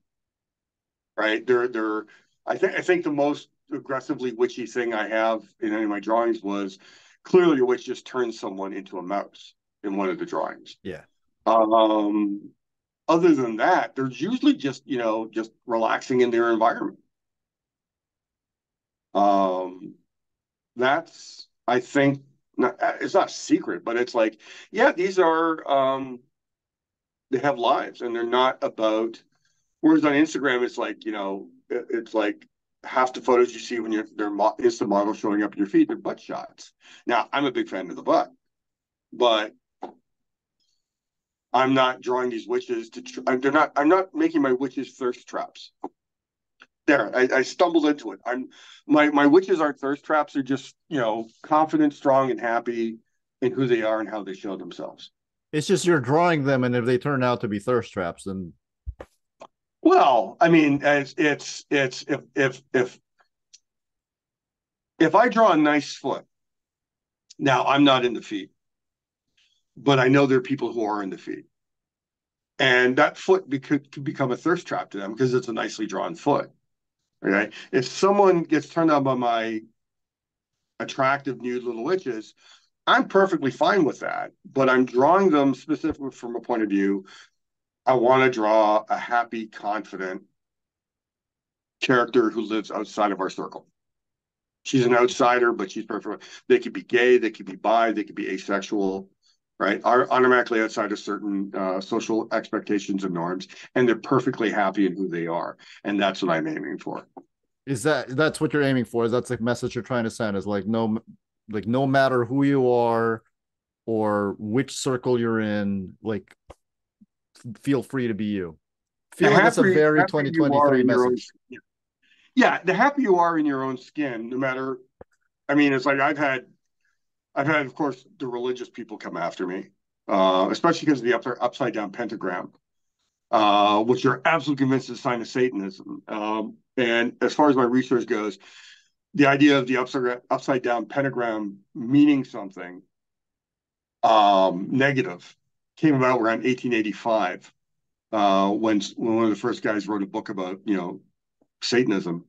right? They're I think the most aggressively witchy thing I have in any of my drawings was clearly a witch just turned someone into a mouse in one of the drawings. Yeah. Um, Other than that, they're usually just, just relaxing in their environment. Um, that's, I think, not, it's not secret, but it's like, yeah, these are, they have lives and they're not about, whereas on Instagram, it's like, it's like half the photos you see when they're Insta model showing up in your feed, they're butt shots. Now, I'm a big fan of the butt, but I'm not drawing these witches I'm not making my witches thirst traps. There, I stumbled into it. My witches aren't thirst traps. They're just, confident, strong, and happy in who they are and how they show themselves. It's just you're drawing them, and if they turn out to be thirst traps, then Well, I mean, it's if I draw a nice foot, now I'm not in the feed, but I know there are people who are in the feed, and that foot could become a thirst trap to them because it's a nicely drawn foot. Okay, if someone gets turned on by my attractive nude little witches, I'm perfectly fine with that, but I'm drawing them specifically from a point of view. I want to draw a happy, confident character who lives outside of our circle. She's an outsider, but she's perfect. They could be gay, they could be bi, they could be asexual, right? Are automatically outside of certain social expectations and norms, and they're perfectly happy in who they are, and that's what I'm aiming for. that's what you're aiming for? Is that's the message you're trying to send? Is like no matter who you are or which circle you're in, like feel free to be you. I The feel like that's a very happy you are 2023 in your own message. skin. Yeah, the happy you are in your own skin, no matter. I mean, it's like I've had, of course, the religious people come after me, especially because of the upside down pentagram, which you're absolutely convinced is a sign of Satanism. And as far as my research goes, the idea of the upside down pentagram meaning something negative came about around 1885, when one of the first guys wrote a book about Satanism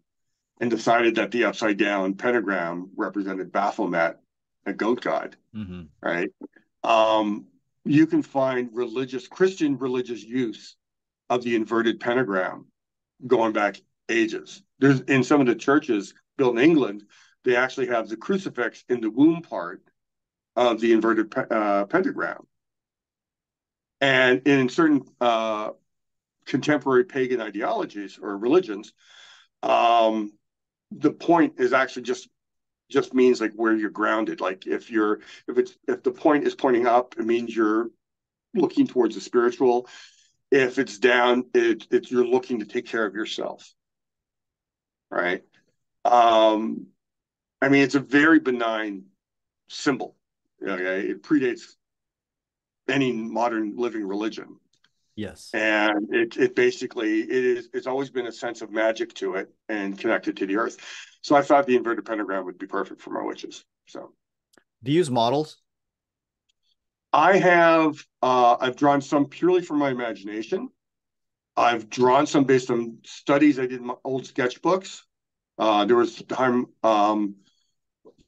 and decided that the upside down pentagram represented Baphomet, a goat god, Mm-hmm. right? Um, you can find Christian religious use of the inverted pentagram going back ages. There's in some of the churches built in England, they actually have the crucifix in the womb part of the inverted pentagram. And in certain contemporary pagan ideologies or religions, um, the point is actually just means like where you're grounded. Like if the point is pointing up, it means you're looking towards the spiritual. If it's down, it's you're looking to take care of yourself, right? Um, I mean, it's a very benign symbol. Okay, it predates any modern living religion, Yes. and it basically it's always been a sense of magic to it and connected to the earth. So I thought the inverted pentagram would be perfect for my witches. So Do you use models? I've drawn some purely from my imagination. I've drawn some based on studies I did in my old sketchbooks. There was time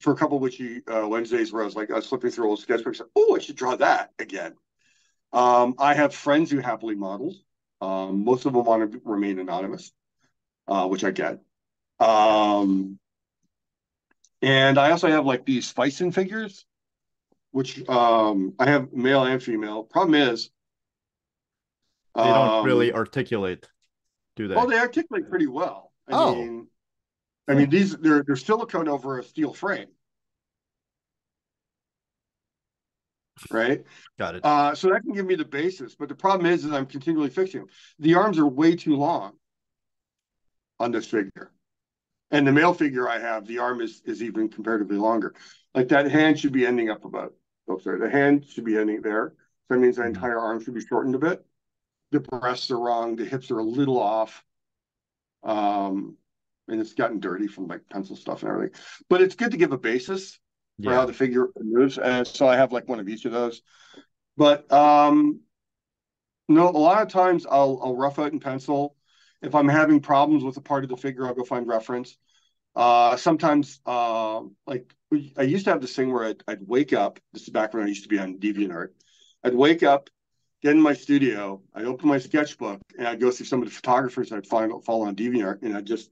for a couple of witchy Wednesdays where I was flipping through old sketchbooks. Oh, I should draw that again. I have friends who happily model. Most of them want to remain anonymous, which I get. Um, and I also have like these Fison figures, which I have male and female. Problem is, They don't really um, articulate, do well, they? they articulate pretty well. I Oh, mean, I huh. mean they're silicone over a steel frame, right? Got it. So that can give me the basis. But the problem is I'm continually fixing them. The arms are way too long on this figure. And the male figure I have, the arm is even comparatively longer. Like that hand should be ending up about, oh, sorry, the hand should be ending there. So that means the Mhm. entire arm should be shortened a bit. The breasts are wrong. The hips are a little off. Um, and it's gotten dirty from like pencil stuff and everything. But it's good to give a basis for how Yeah. the figure moves. And so I have like one of each of those. But no, a lot of times I'll rough out in pencil. If I'm having problems with a part of the figure, I'll go find reference. Sometimes, like I used to have this thing where I'd wake up. This is back when I used to be on DeviantArt. I'd wake up get in my studio, I'd open my sketchbook, and I'd go through some of the photographers I'd follow on DeviantArt, and I'd just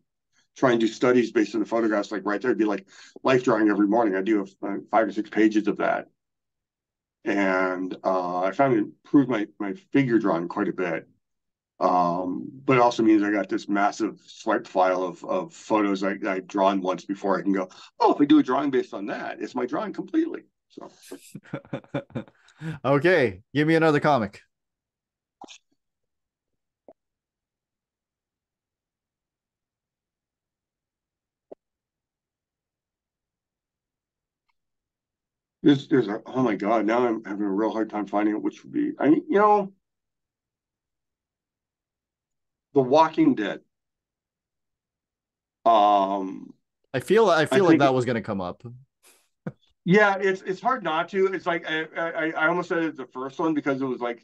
try and do studies based on the photographs. Like right there, it'd be like life drawing every morning. I do 5 or 6 pages of that, and I found it improved my figure drawing quite a bit. But it also means I got this massive swipe file of photos I've drawn once before. I can go, oh, if I do a drawing based on that, it's my drawing completely. So Okay, give me another comic. there's a, oh my God, now I'm having a real hard time finding it, which would be, I mean, The Walking Dead. Um, I I feel like think, that was gonna come up. yeah, it's hard not to. It's like I almost said it's the first one because it was like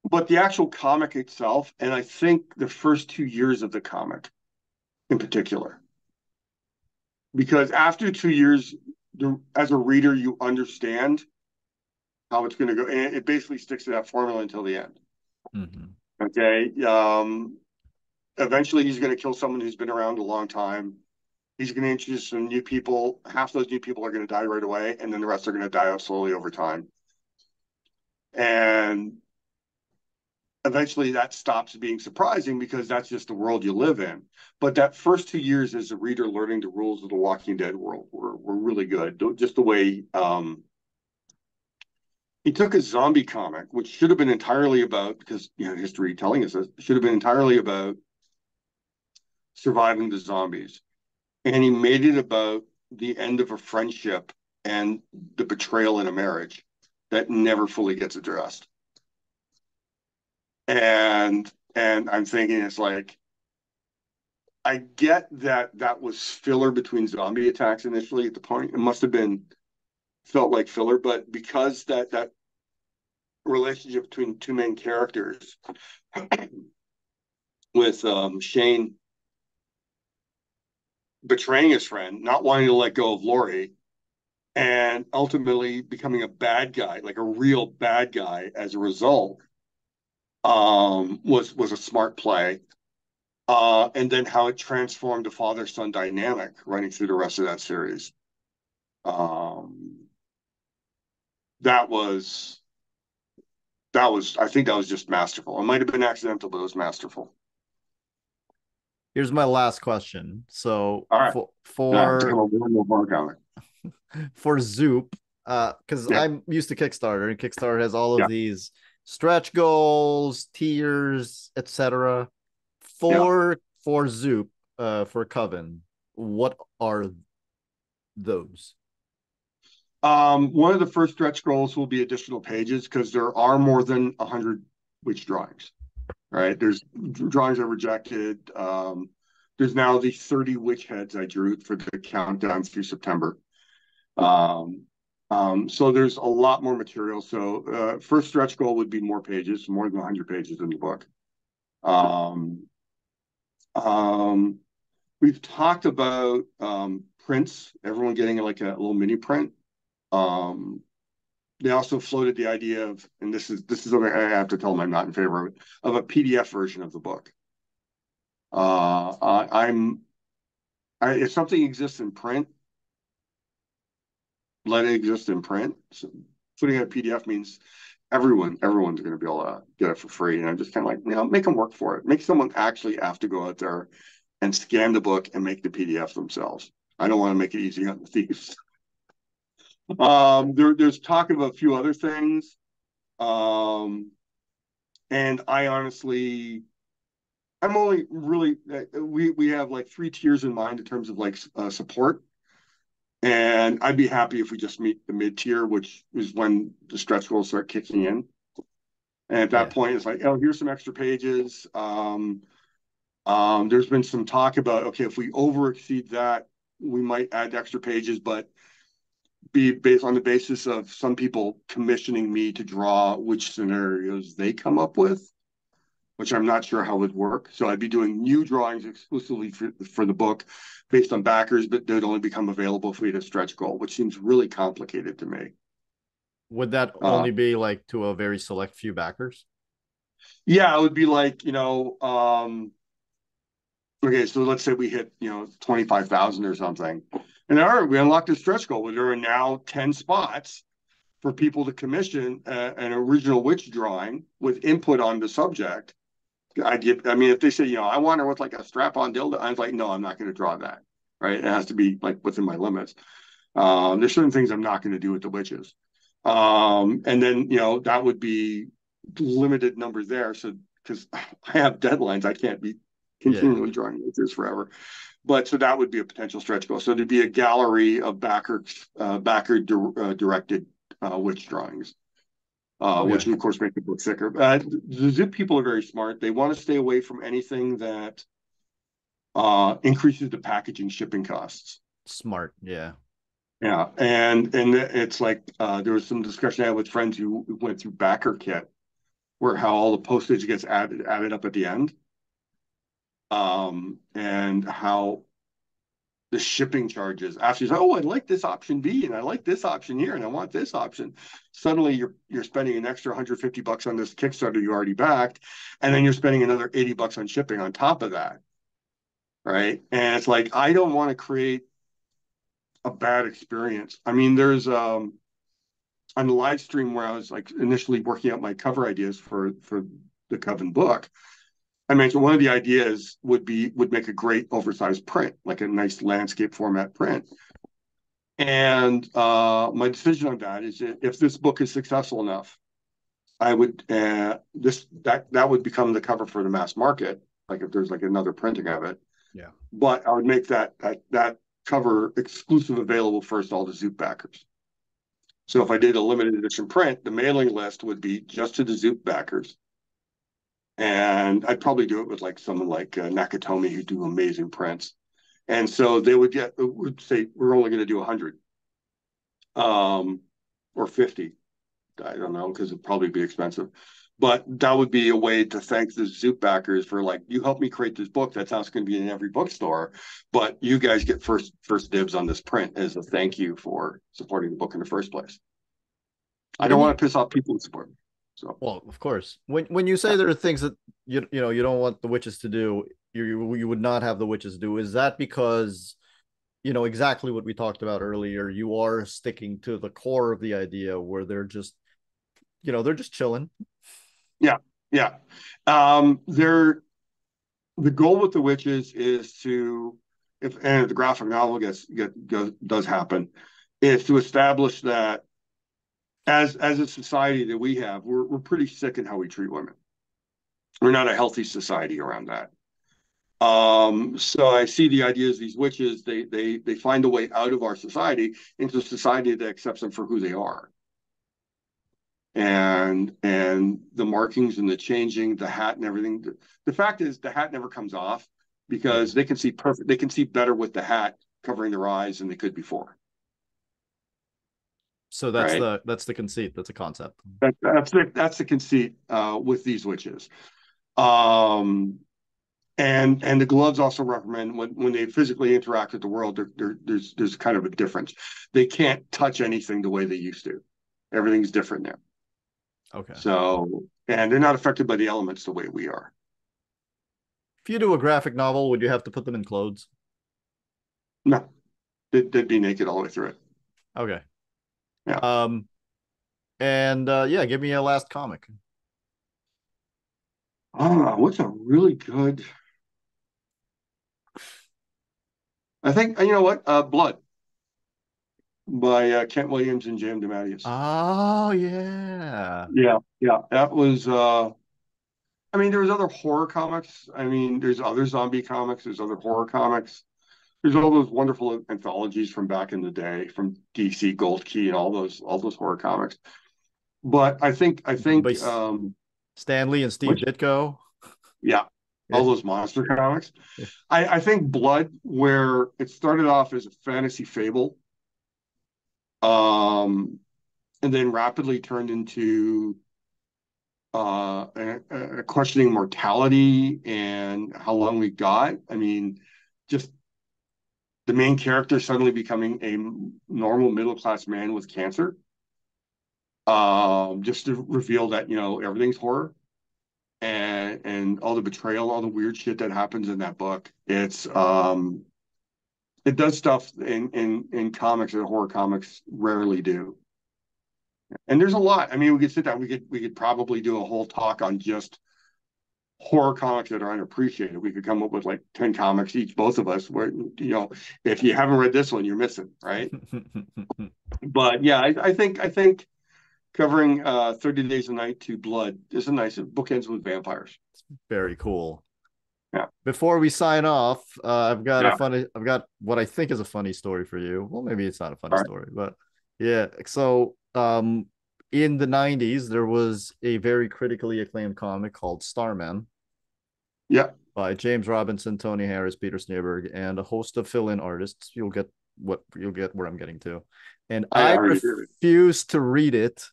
but the actual comic itself, and I think the first 2 years of the comic in particular, because after 2 years, as a reader, you understand how it's going to go, and it basically sticks to that formula until the end. Mm-hmm. Okay. Eventually, he's going to kill someone who's been around a long time. He's going to introduce some new people. Half those new people are going to die right away, and then the rest are going to die out slowly over time. And eventually that stops being surprising because that's just the world you live in. But that first 2 years as a reader learning the rules of the Walking Dead world were really good. Just the way he took a zombie comic, which should have been entirely about, because history telling us this, should have been entirely about surviving the zombies, and he made it about the end of a friendship and the betrayal in a marriage that never fully gets addressed. And I'm thinking it's like I get that that was filler between zombie attacks initially at the point. It must have been felt like filler, but because that relationship between two main characters with Shane betraying his friend, not wanting to let go of Lori, and ultimately becoming a bad guy, like a real bad guy as a result, was a smart play. And then how it transformed the father son dynamic running through the rest of that series. Um, that was I think that was just masterful. It might have been accidental, but it was masterful. Here's my last question. So All right, now become for a little more bar comic. for Zoop, because Yeah, I'm used to Kickstarter, and Kickstarter has all of yeah, these stretch goals, tiers, etc. yeah. For Zoop, for Coven, what are those? One of the first stretch goals will be additional pages because there are more than 100 witch drawings. Right? There's drawings I rejected. There's now the 30 witch heads I drew for the countdown through September. Um, so there's a lot more material. So first stretch goal would be more pages, more than 100 pages in the book. Um, um, we've talked about prints, everyone getting like a little mini print. Um, they also floated the idea of, and this is something I have to tell them I'm not in favor of a PDF version of the book. If something exists in print, let it exist in print. So putting it in a PDF means everyone's going to be able to get it for free. And I'm just kind of like, make them work for it. Make someone actually have to go out there and scan the book and make the PDF themselves. I don't want to make it easy on the thieves. There's talk of a few other things. And I honestly, I'm only really, we have like 3 tiers in mind in terms of like support. And I'd be happy if we just meet the mid tier, which is when the stretch goals start kicking in. And at that Yeah. point, it's like, oh, here's some extra pages. There's been some talk about, okay, if we over exceed that, we might add extra pages, but be based on the basis of some people commissioning me to draw which scenarios they come up with, which I'm not sure how it would work. So I'd be doing new drawings exclusively for the book based on backers, but they'd only become available if we had a stretch goal, which seems really complicated to me. Would that Uh, only be like to a very select few backers? yeah, it would be like, okay, so let's say we hit, 25,000 or something. And all right, we unlocked a stretch goal where there are now 10 spots for people to commission an original witch drawing with input on the subject. I mean, if they say, I want her with like a strap on dildo, I was like, no, I'm not going to draw that. Right. It has to be like within my limits. There's certain things I'm not going to do with the witches. And then, that would be limited numbers there. So, because I have deadlines, I can't be Yeah. continually drawing witches forever. But so that would be a potential stretch goal. So there'd be a gallery of directed witch drawings, Okay. which of course make the book thicker. The Zip people are very smart. They want to stay away from anything that increases the packaging shipping costs. Smart. Yeah. Yeah, and it's like there was some discussion I had with friends who went through Backer Kit, where how all the postage gets added up at the end, and how the shipping charges after you say, oh, I like this option B and I like this option here and I want this option. Suddenly you're spending an extra $150 on this Kickstarter you already backed, and then you're spending another $80 on shipping on top of that, right? And it's like I don't want to create a bad experience. I mean, there's on the live stream where I was like initially working out my cover ideas for the Coven book. I mentioned one of the ideas would make a great oversized print, like a nice landscape format print. And my decision on that is if this book is successful enough, I would that would become the cover for the mass market. Like if there's like another printing of it, Yeah. but I would make that cover exclusive available first to all the Zoop backers. So if I Okay. did a limited edition print, the mailing list would be just to the Zoop backers, and I'd probably do it with like someone like Nakatomi who do amazing prints. And so they would say we're only going to do 100 or 50. I don't know because it'd probably be expensive. But that would be a way to thank the Zoop backers for like you helped me create this book. That's how it's going to be in every bookstore. But you guys get first dibs on this print as a thank you for supporting the book in the first place. I When don't you want to piss off people who support me. So Well, of course. When you say yeah, there are things that you don't want the witches to do, you would not have the witches do. Is that because exactly what we talked about earlier? You are sticking to the core of the idea where they're just chilling. yeah, yeah. They're the goal with the witches is to if and the graphic novel does happen is to establish that as a society that we have, we're pretty sick in how we treat women. We're not a healthy society around that. So I see the idea as these witches, they find a way out of our society into a society that accepts them for who they are. And the markings and the changing, the hat and everything. The fact is the hat never comes off Yeah. because they can see better with the hat covering their eyes than they could before. So that's Right. the conceit. That's a concept. That's the conceit with these witches. Um, and the gloves also recommend when they physically interact with the world, there's kind of a difference. They can't touch anything the way they used to. Everything's different now. Okay. So and they're not affected by the elements the way we are. If you do a graphic novel, would you have to put them in clothes? No, they'd be naked all the way through it. Okay. Yeah. Um, and yeah, give me a last comic. What's a really good? I think you know what? Blood by Kent Williams and Jam DeMatteis. Oh yeah. Yeah, yeah, that was. I mean, there was other horror comics. I mean, there's other zombie comics. There's other horror comics. There's all those wonderful anthologies from back in the day, from DC, Gold Key, and all those horror comics. But By Stanley and Steve which Ditko. yeah, Yeah. all those monster comics. Yeah. I think Blood, where it started off as a fantasy fable, um, and then rapidly turned into a questioning mortality and how long we got. I mean, just the main character suddenly becoming a normal middle class man with cancer. just to reveal that everything's horror and all the betrayal, all the weird shit that happens in that book. It does stuff in comics that horror comics rarely do. And there's a lot. I mean, we could sit down. We could probably do a whole talk on just horror comics that are underappreciated. We could come up with like 10 comics each, both of us. Where if you haven't read this one, you're missing, right? But yeah, I think covering 30 Days a Night to Blood is a nice bookends with vampires. Very cool. Yeah, Before we sign off, yeah. I've got what I think is a funny story for you. Well, maybe it's not a funny All right. story, but yeah. So, in the 90s, there was a very critically acclaimed comic called Starman Yeah, by James Robinson, Tony Harris, Peter Sneerberg, and a host of fill-in artists. You'll get where I'm getting to. And I I already hear it. refuse to read it.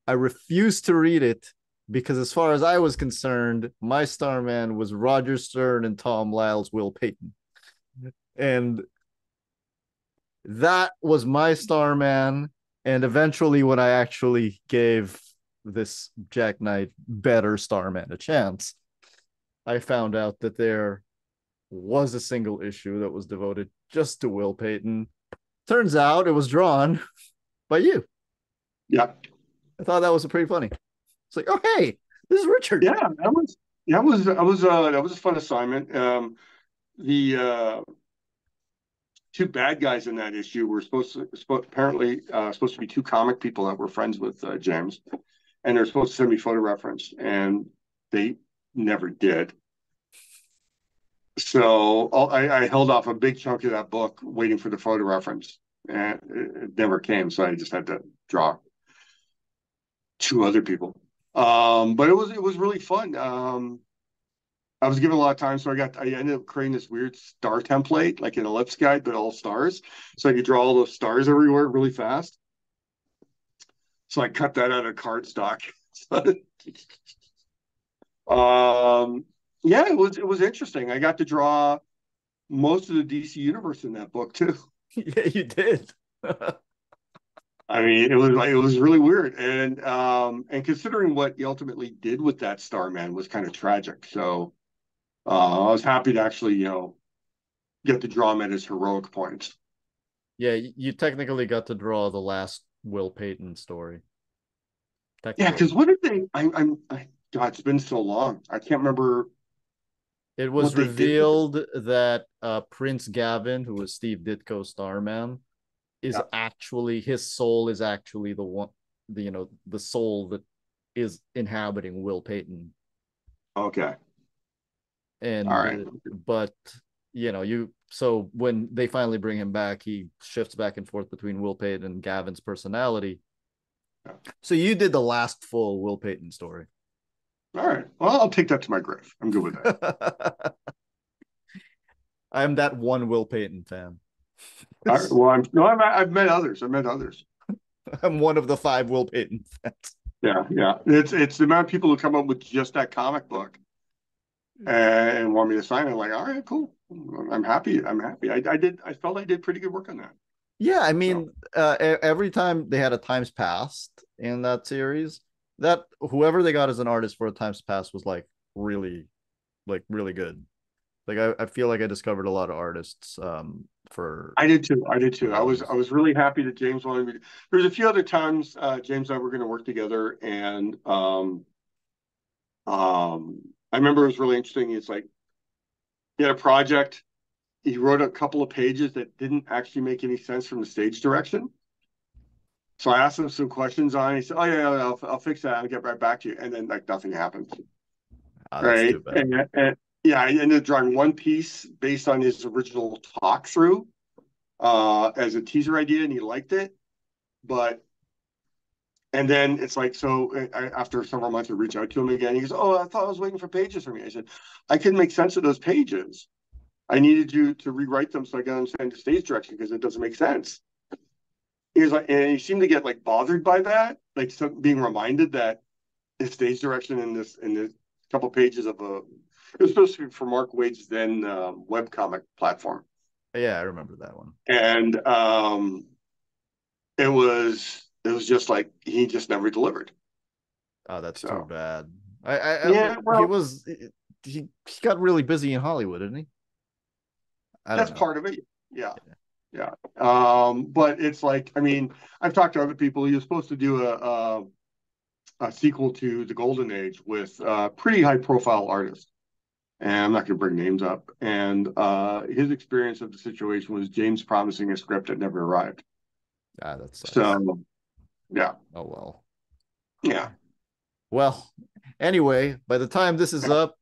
I refuse to read it because, as far as I was concerned, my Starman was Roger Stern and Tom Lyle's Will Payton. And that was my Starman. And eventually, when I actually gave this Jack Knight better Starman a chance, I found out that there was a single issue that was devoted just to Will Payton. Turns out it was drawn by you. Yeah, I thought that was pretty funny. It's like, oh hey, this is Richard. yeah. That was a fun assignment. The two bad guys in that issue were apparently supposed to be two comic people that were friends with James, and they're supposed to send me photo reference, and they never did. So I held off a big chunk of that book waiting for the photo reference, and it never came. So I just had to draw two other people. But it was really fun. I was given a lot of time, so I ended up creating this weird star template, like an ellipse guide, but all stars. So I could draw all those stars everywhere really fast. So I cut that out of cardstock. um, yeah, it was interesting. I got to draw most of the DC universe in that book too. Yeah, you did. I mean, it was really weird, and considering what he ultimately did with that Starman was kind of tragic. So I was happy to actually get to draw him at his heroic points. Yeah, you technically got to draw the last Will Payton story. Yeah, Technically. because what did they? God, it's been so long. I can't remember It was what they did with it. revealed that Prince Gavin, who was Steve Ditko's Starman, is Yeah. actually his soul is actually the one, the soul that is inhabiting Will Payton. Okay. All And right. but you so when they finally bring him back, he shifts back and forth between Will Payton and Gavin's personality. Yeah. So you did the last full Will Payton story. All right. Well, I'll take that to my grave. I'm good with that. I'm that one Will Payton fan. All right. Well, I've met others. I've met others. I'm one of the five Will Payton fans. Yeah, yeah. It's the amount of people who come up with just that comic book and want me to sign it. I'm like, all right, cool. I'm happy. I'm happy. I felt I did pretty good work on that. Yeah, I So mean, every time they had a Times Past in that series, that whoever they got as an artist for a Times Past was really, really good. I feel like I discovered a lot of artists for I did too. I did for too. I was I those. was really happy that James wanted me. There's a few other times James and I were going to work together, and I remember it was really interesting. It's like he had a project. He wrote a couple of pages that didn't actually make any sense from the stage direction. So I asked him some questions on it. He said, "Oh yeah, I'll fix that. I'll get right back to you." And then like nothing happened. Ah, that's Right. too bad. And yeah, I ended up drawing one piece based on his original talk through as a teaser idea, and he liked it. But and then it's like, so after several months, I reach out to him again. He goes, "Oh, I thought I was waiting for pages from you." I said, "I couldn't make sense of those pages. I needed you to rewrite them so I can understand the stage direction because it doesn't make sense." He was like, and he seemed to get like bothered by that, like being reminded that his stage direction in this couple pages of a it was supposed to be for Mark Wade's then webcomic platform, Yeah, I remember that one. and it was it was just like he just never delivered. Oh, that's too So bad. yeah, He well, was he got really busy in Hollywood, didn't he? I don't that's know. part of it. Yeah, yeah. But it's like, I mean, I've talked to other people. He was supposed to do a sequel to The Golden Age with pretty high profile artists. And I'm not going to bring names up. And his experience of the situation was James promising a script that never arrived. Ah, that sucks. So yeah, Oh well. yeah. Well, anyway, by the time this is up,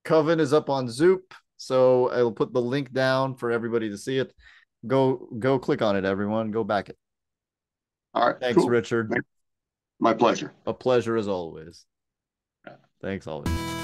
Coven is up on Zoop, so I'll put the link down for everybody to see it. Go click on it, everyone. Go back it. All right, Thanks, cool. Richard. My pleasure. A pleasure as always. Thanks always.